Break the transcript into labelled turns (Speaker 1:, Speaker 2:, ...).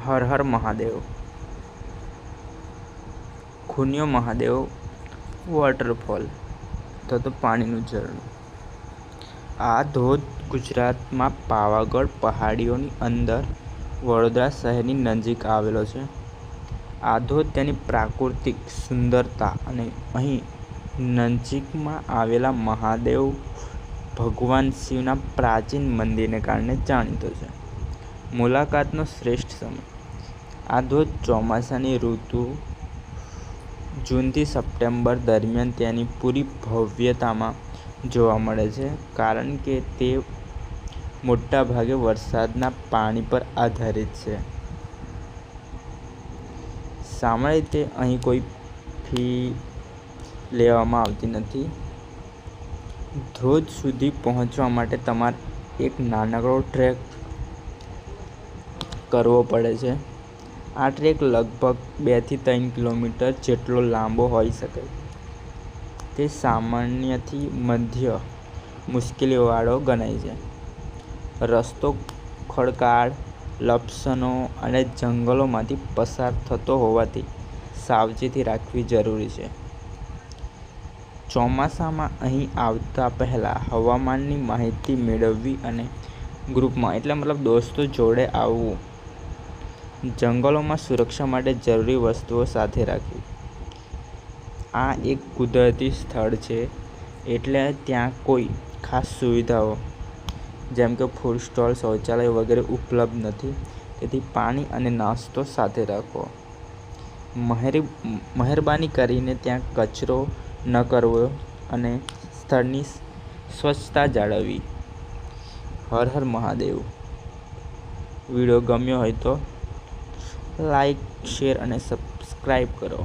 Speaker 1: Har Har Mahadev. ખૂન્યો Mahadev waterfall તો પાણીનું ઝરણું. આ ધોધ ગુજરાતમાં પાવાગઢ પહાડીઓની અંદર વડોદરા શહેરની નજીક આવેલો છે. આ ધોધ તેની પ્રાકૃતિક સુંદરતા અને અહીં નજીકમાં આવેલા મહાદેવ ભગવાન શિવના પ્રાચીન મંદિરને કારણે જાણીતો છે. મુલાકાતનો શ્રેષ્ઠ સમય. આ ધોધ ચોમાસાની ઋતુ જૂનથી સપ્ટેમ્બર દરમિયાન તેની પૂરી ભવ્યતામાં જોવા મળે છે, કારણ કે તે મોટાભાગે વરસાદના પાણી પર આધારિત છે. સામાન્ય રીતે અહીં કોઈ ફી લેવામાં આવતી નથી. ધોધ સુધી પહોંચવા માટે તમારે એક નાનકડો ટ્રેક કરવો પડે છે. આ ટ્રેક લગભગ 2 થી 3 કિલોમીટર જેટલો લાંબો હોઈ શકે. તે સામાન્યથી મધ્ય મુશ્કેલીવાળો ગણાય છે. રસ્તો ખડકાળ, લપસણો અને જંગલોમાંથી પસાર થતો હોવાથી સાવચેતી રાખવી જરૂરી છે. ચોમાસામાં અહીં આવતા પહેલાં હવામાનની માહિતી મેળવવી અને ગ્રુપમાં દોસ્તો જોડે આવવું. જંગલોમાં સુરક્ષા માટે જરૂરી વસ્તુઓ સાથે રાખવી. આ એક કુદરતી સ્થળ છે, એટલે ત્યાં કોઈ ખાસ સુવિધાઓ જેમ કે ફૂડ સ્ટોલ, શૌચાલય વગેરે ઉપલબ્ધ નથી, તેથી પાણી અને નાસ્તો સાથે રાખો. મહેરબાની કરીને ત્યાં કચરો ન કરવો અને સ્થળની સ્વચ્છતા જાળવવી. હર હર મહાદેવ. વિડીયો ગમ્યો હોય તો લાઈક, શેર અને સબસ્ક્રાઈબ કરો.